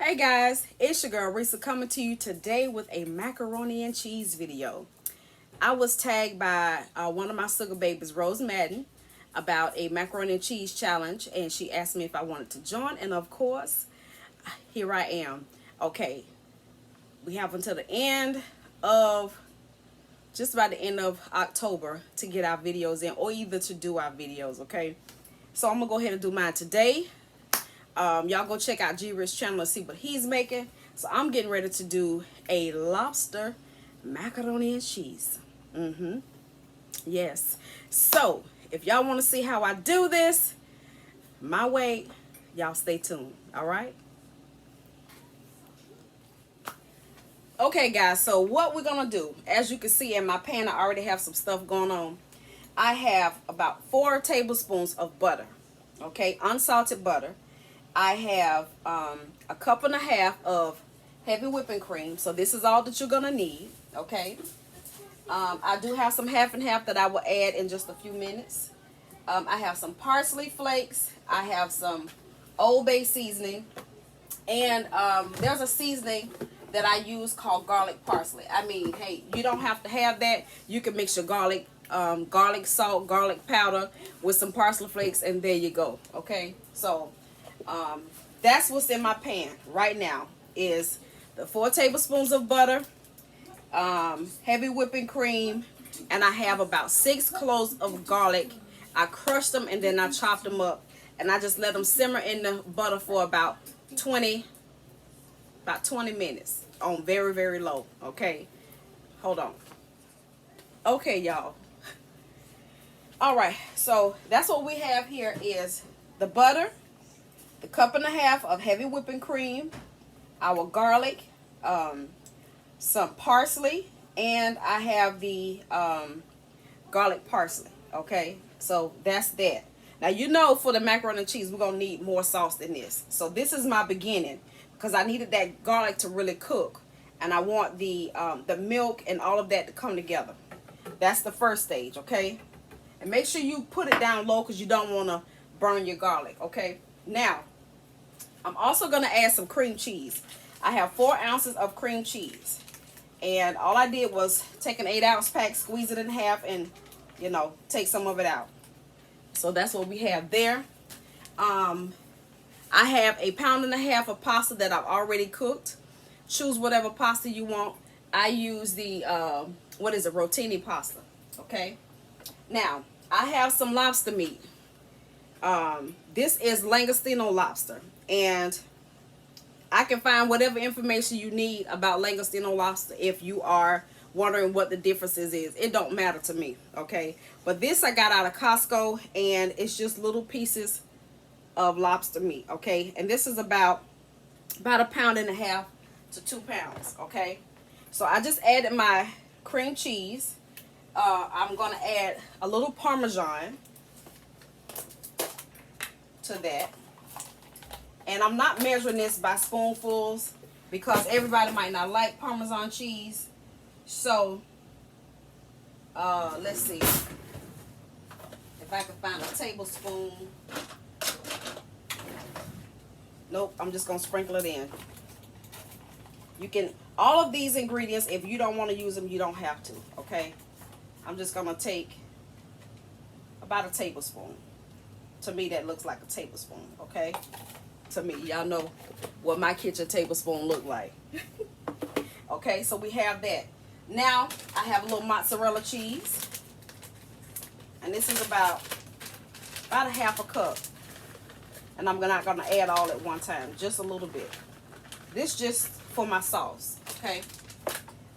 Hey guys, it's your girl Risa coming to you today with a macaroni and cheese video. I was tagged by one of my sugar babies, Rose Madden, about a macaroni and cheese challenge, and she asked me if I wanted to join, and of course, here I am. Okay, we have until the end of, just about the end of October to get our videos in, or either to do our videos, okay? So I'm going to go ahead and do mine today. Y'all go check out G-Rich channel and see what he's making. So I'm getting ready to do a lobster macaroni and cheese. Yes. So if y'all want to see how I do this my way, y'all stay tuned. All right. Okay, guys. So what we're gonna do, as you can see in my pan, I already have some stuff going on. I have about 4 tablespoons of butter. Okay, unsalted butter. I have a cup and a half of heavy whipping cream. So this is all that you're going to need, okay? I do have some half and half that I will add in just a few minutes. I have some parsley flakes. I have some Old Bay seasoning. And there's a seasoning that I use called garlic parsley. I mean, hey, you don't have to have that. You can mix your garlic salt, garlic powder with some parsley flakes, and there you go, okay? So that's what's in my pan right now is the 4 tablespoons of butter, heavy whipping cream, and I have about 6 cloves of garlic. I crushed them and then I chopped them up, and I just let them simmer in the butter for about 20 minutes on very, very low. Okay, hold on. Okay, y'all. All right, so that's what we have here is the butter, the cup and a half of heavy whipping cream, our garlic, some parsley, and I have the garlic parsley. Okay, so that's that. Now, you know, for the macaroni and cheese, we're going to need more sauce than this. So this is my beginning because I needed that garlic to really cook. And I want the milk and all of that to come together. That's the first stage, okay? And make sure you put it down low because you don't want to burn your garlic, okay? Now, I'm also going to add some cream cheese. I have 4 ounces of cream cheese. And all I did was take an 8-ounce pack, squeeze it in half, and, you know, take some of it out. So that's what we have there. I have a 1.5 pounds of pasta that I've already cooked. Choose whatever pasta you want. I use the, rotini pasta. Okay. Now, I have some lobster meat. This is Langostino lobster. And I can find whatever information you need about Langostino lobster if you are wondering what the differences is. It don't matter to me, okay? But this I got out of Costco, and it's just little pieces of lobster meat, okay? And this is about 1.5 pounds to 2 pounds, okay? So I just added my cream cheese. I'm going to add a little Parmesan to that. And I'm not measuring this by spoonfuls because everybody might not like Parmesan cheese. So, let's see if I can find a tablespoon. Nope, I'm just going to sprinkle it in. You can, all of these ingredients, if you don't want to use them, you don't have to, okay? I'm just going to take about a tablespoon. To me, that looks like a tablespoon, okay? To me, y'all know what my kitchen tablespoon look like. Okay, so we have that. Now, I have a little mozzarella cheese. And this is about a 1/2 cup. And I'm not going to add all at one time, just a little bit. This just for my sauce, okay?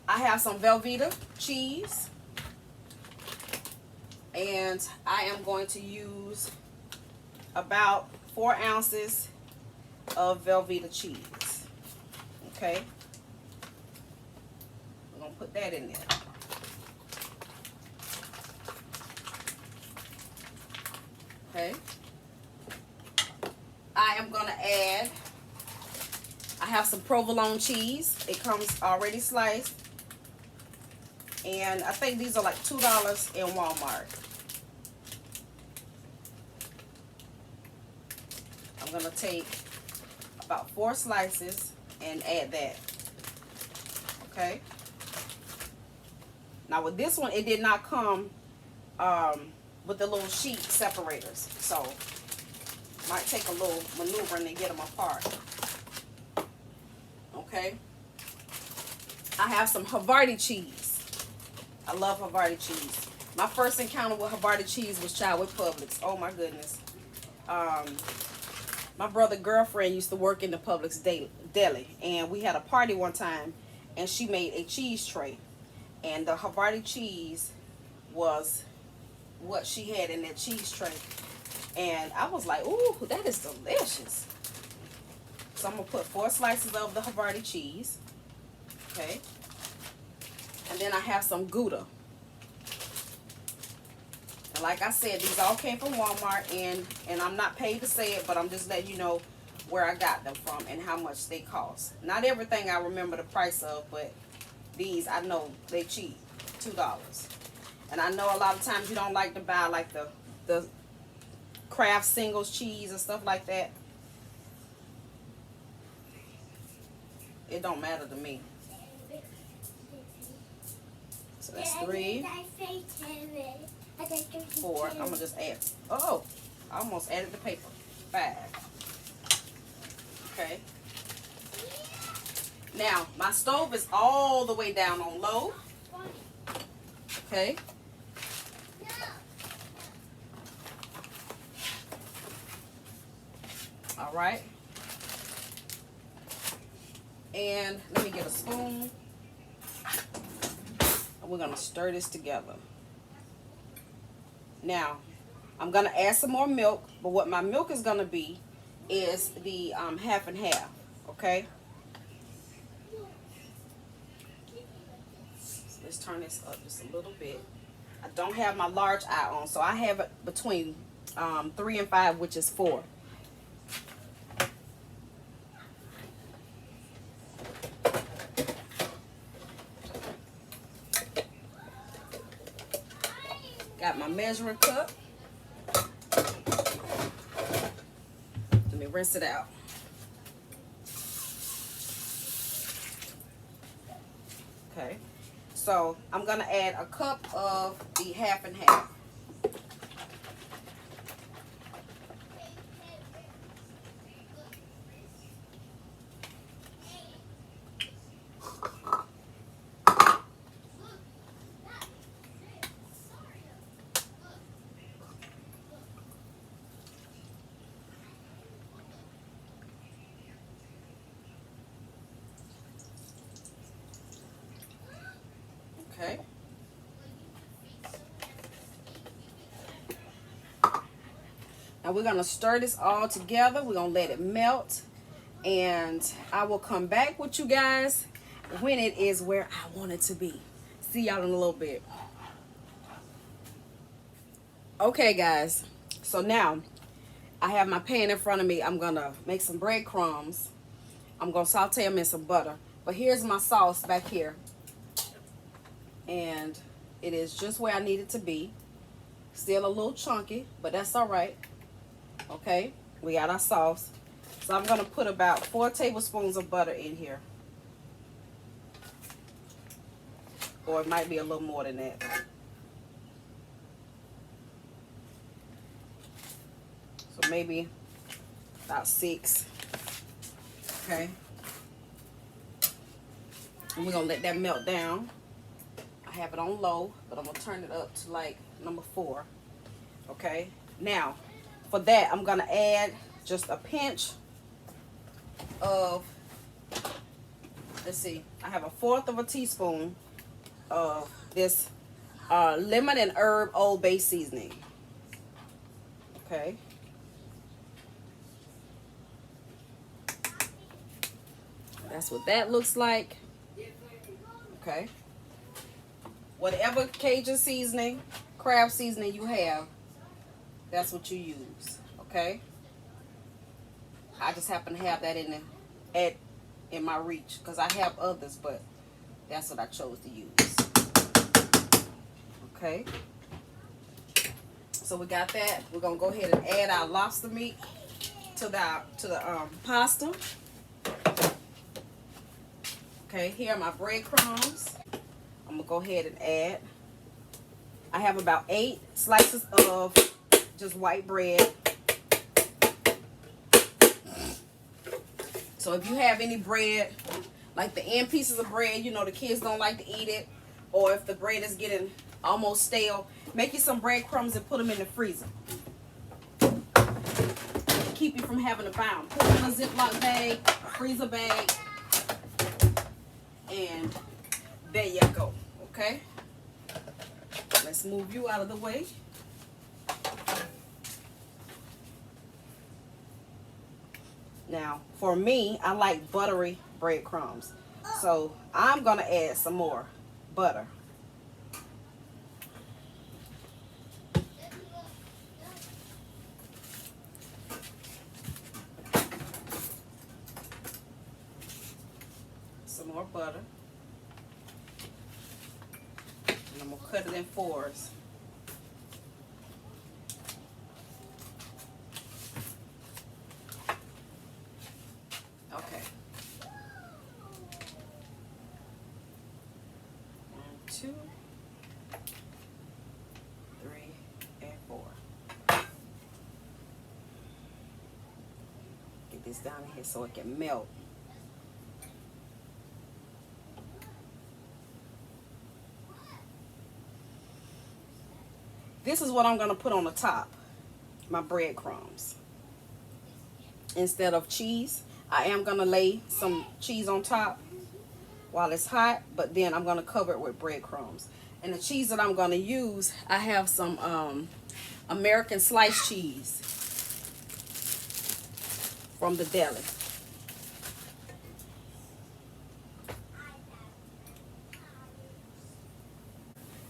I have some Velveeta cheese. And I am going to use about 4 ounces of Velveeta cheese, okay? I'm going to put that in there. Okay. I am going to add, I have some provolone cheese. It comes already sliced. And I think these are like $2 in Walmart. I'm going to take about 4 slices and add that. Okay. Now with this one, it did not come with the little sheet separators, so might take a little maneuvering to get them apart. Okay. I have some Havarti cheese. I love Havarti cheese. My first encounter with Havarti cheese was with Publix. Oh my goodness. My brother's girlfriend used to work in the Publix deli, and we had a party one time, and she made a cheese tray, and the Havarti cheese was what she had in that cheese tray, and I was like, ooh, that is delicious. So I'm gonna put 4 slices of the Havarti cheese. Okay. And then I have some Gouda. And like I said, these all came from Walmart, and I'm not paid to say it, but I'm just letting you know where I got them from and how much they cost. Not everything I remember the price of, but these I know they cheap, $2. And I know a lot of times you don't like to buy like the Kraft singles cheese and stuff like that. It don't matter to me. So that's 3, 4. I'm gonna just add. Oh, I almost added the paper. 5. Okay. Now my stove is all the way down on low. Okay. All right. And let me get a spoon. And we're gonna stir this together. Now, I'm gonna add some more milk, but what my milk is gonna be is the half and half. Okay. So let's turn this up just a little bit. I don't have my large eye on, so I have it between 3 and 5, which is 4. Got my measuring cup. Let me rinse it out. Okay, so I'm gonna add a cup of the half and half. Okay. Now we're going to stir this all together. We're going to let it melt. And I will come back with you guys when it is where I want it to be. See y'all in a little bit. Okay, guys. So now I have my pan in front of me. I'm going to make some breadcrumbs. I'm going to saute them in some butter. But here's my sauce back here. And it is just where I need it to be. Still a little chunky, but that's all right. Okay, we got our sauce. So I'm going to put about 4 tablespoons of butter in here. Or it might be a little more than that. So maybe about 6. Okay. And we're going to let that melt down. I have it on low, but I'm going to turn it up to like number 4. Okay. Now, for that, I'm going to add just a pinch of, let's see, I have a 1/4 of a teaspoon of this lemon and herb Old Bay seasoning. Okay. That's what that looks like. Okay. Whatever Cajun seasoning, Kraft seasoning you have, that's what you use. Okay. I just happen to have that in my reach because I have others, but that's what I chose to use. Okay. So we got that. We're gonna go ahead and add our lobster meat to the pasta. Okay, here are my breadcrumbs. I'm gonna go ahead and add. I have about 8 slices of just white bread. So if you have any bread, like the end pieces of bread, you know the kids don't like to eat it, or if the bread is getting almost stale, make you some breadcrumbs and put them in the freezer. Keep you from having to buy them. Put them in a Ziploc bag, a freezer bag, and there you go. Okay? Let's move you out of the way. Now, for me, I like buttery breadcrumbs. So, I'm going to add some more butter. Some more butter. And I'm going to cut it in 4s. Okay. 1, 2, 3, and 4. Get this down in here so it can melt. This is what I'm going to put on the top, my breadcrumbs. Instead of cheese, I am going to lay some cheese on top while it's hot, but then I'm going to cover it with breadcrumbs. And the cheese that I'm going to use, I have some American sliced cheese from the deli.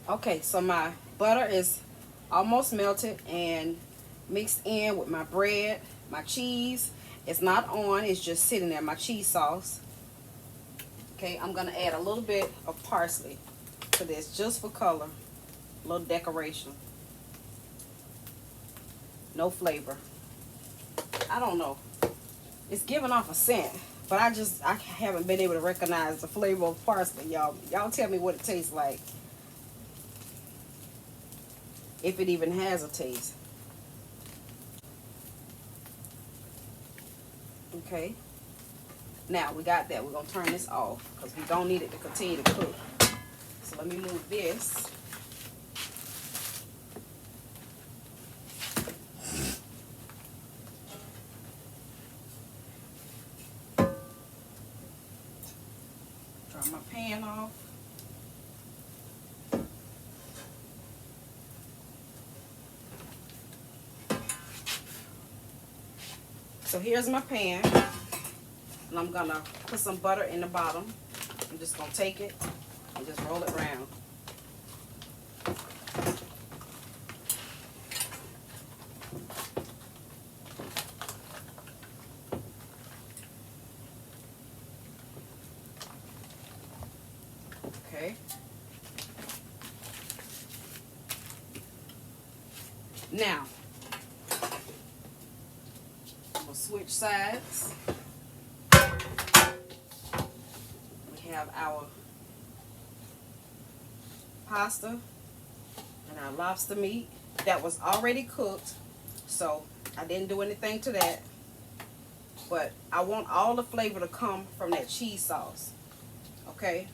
Okay, so my butter is almost melted and mixed in with my bread. My cheese is not on, it's just sitting there, my cheese sauce. Okay, I'm going to add a little bit of parsley to this just for color, a little decoration. No flavor. I don't know. It's giving off a scent, but I haven't been able to recognize the flavor of parsley, y'all. Y'all tell me what it tastes like. If it even has a taste. Okay. Now we got that. We're going to turn this off because we don't need it to continue to cook. So let me move this. Turn my pan off. So here's my pan, and I'm gonna put some butter in the bottom. I'm just gonna take it and just roll it around. Okay. Now, switch sides. We have our pasta and our lobster meat that was already cooked, so I didn't do anything to that, but I want all the flavor to come from that cheese sauce. Okay,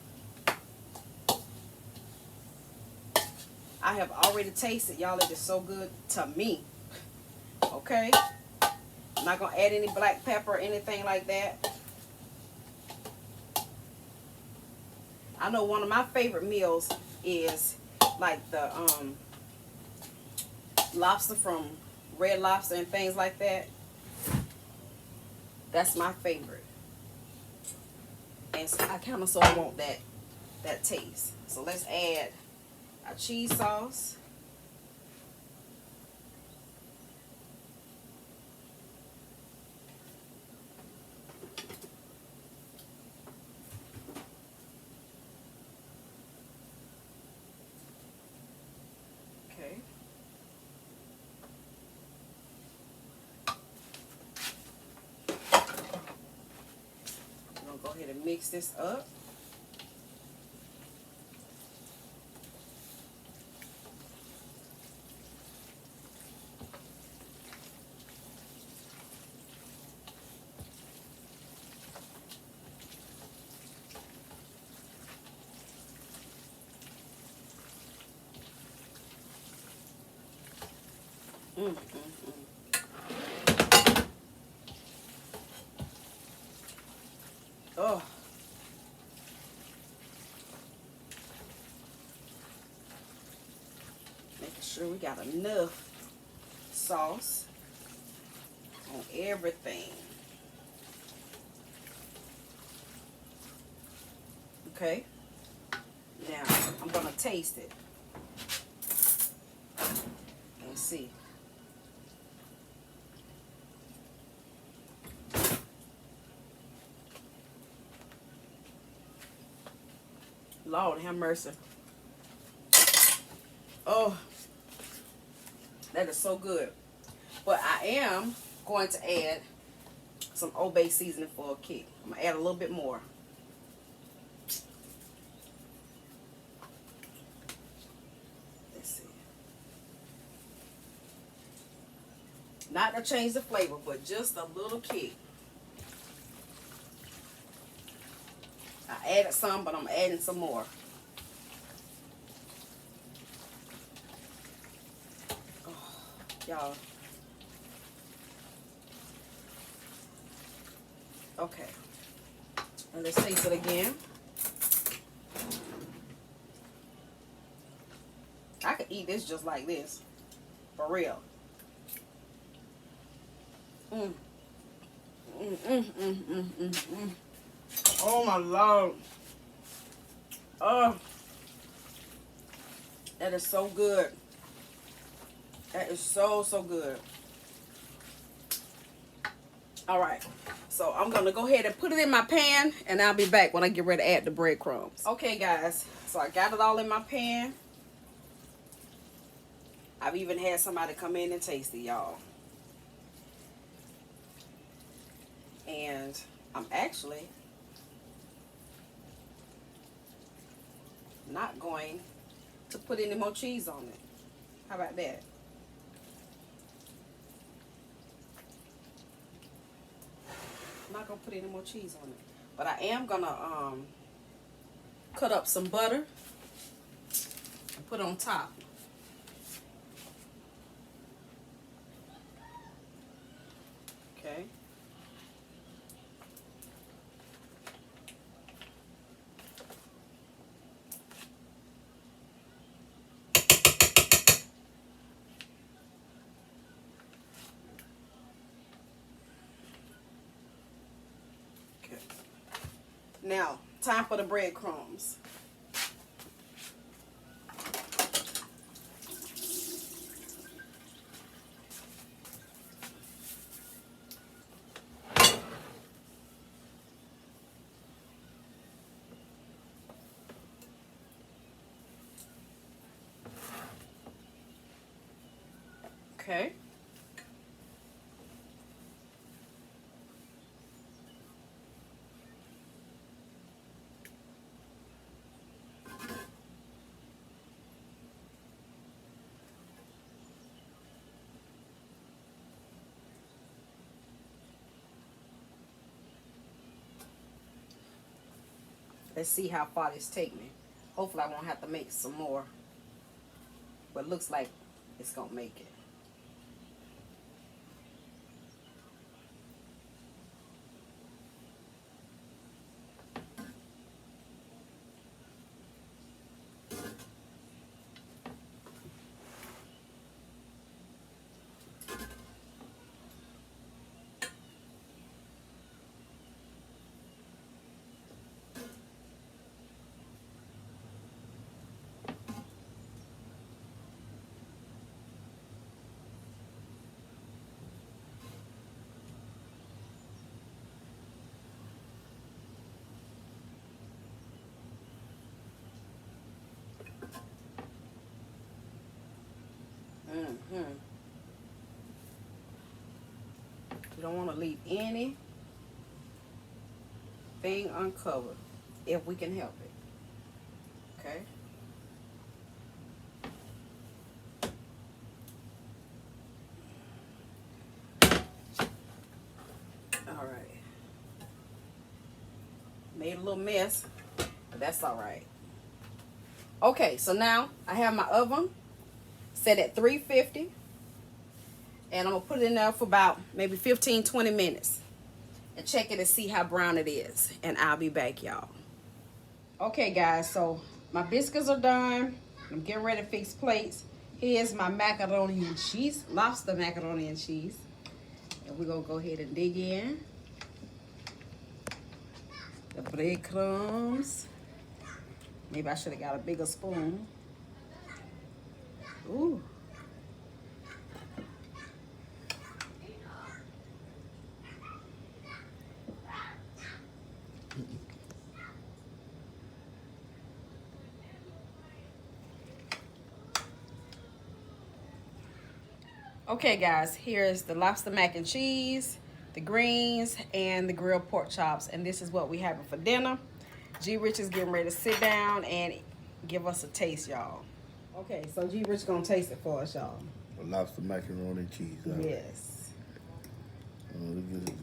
I have already tasted, y'all. It is so good to me. Okay, I'm not gonna add any black pepper or anything like that. I know one of my favorite meals is like the lobster from Red Lobster and things like that. That's my favorite. And so I kind of sort of want that taste. So let's add our cheese sauce. Okay. I'm gonna go ahead and mix this up. Mm. Oh. Making sure we got enough sauce on everything. Okay. Now, I'm going to taste it and see. Lord have mercy. Oh, that is so good. But I am going to add some Old Bay seasoning for a kick. I'm going to add a little bit more. Let's see. Not to change the flavor, but just a little kick. I added some, but I'm adding some more. Oh, y'all. Okay. And let's taste it again. I could eat this just like this. For real. Mm. Mm, mm, mm, mm, mm, mm. Oh my Lord. Oh. That is so good. That is so, so good. Alright. So I'm going to go ahead and put it in my pan. And I'll be back when I get ready to add the breadcrumbs. Okay guys. So I got it all in my pan. I've even had somebody come in and taste it, y'all. And I'm actually not going to put any more cheese on it. How about that? I'm not going to put any more cheese on it. But I am going to cut up some butter and put on top. Okay. Okay. Now, time for the breadcrumbs. Okay. Let's see how far this take me. Hopefully I won't have to make some more. But it looks like it's going to make it. You don't want to leave anything uncovered if we can help it. Okay. All right. Made a little mess, but that's all right. Okay, so now I have my oven set at 350. And I'm gonna put it in there for about maybe 15-20 minutes and check it and see how brown it is. And I'll be back, y'all. Okay guys, so my biscuits are done. I'm getting ready to fix plates. Here's my macaroni and cheese, lobster macaroni and cheese. And we're gonna go ahead and dig in. The breadcrumbs. Maybe I should have got a bigger spoon. Ooh. Okay guys, here's the lobster mac and cheese, the greens, and the grilled pork chops. And this is what we having for dinner. G Rich is getting ready to sit down and give us a taste, y'all. Okay, so G Rich gonna taste it for us, y'all. Lobster macaroni and cheese. Yes.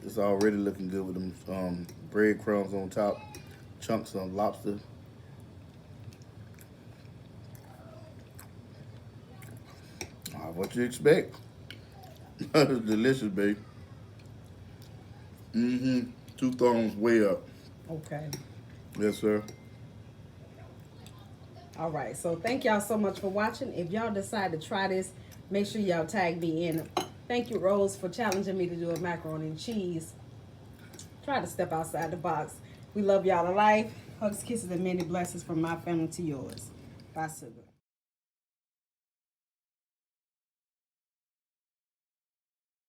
It's already looking good with them breadcrumbs on top, chunks of lobster. What you expect? It's delicious, babe. Mm-hmm. 2 thumbs way up. Okay. Yes, sir. All right, so thank y'all so much for watching. If y'all decide to try this, make sure y'all tag me in. Thank you, Rose, for challenging me to do a macaroni and cheese. Try to step outside the box. We love y'all to life. Hugs, kisses, and many blessings from my family to yours. Bye, sugar.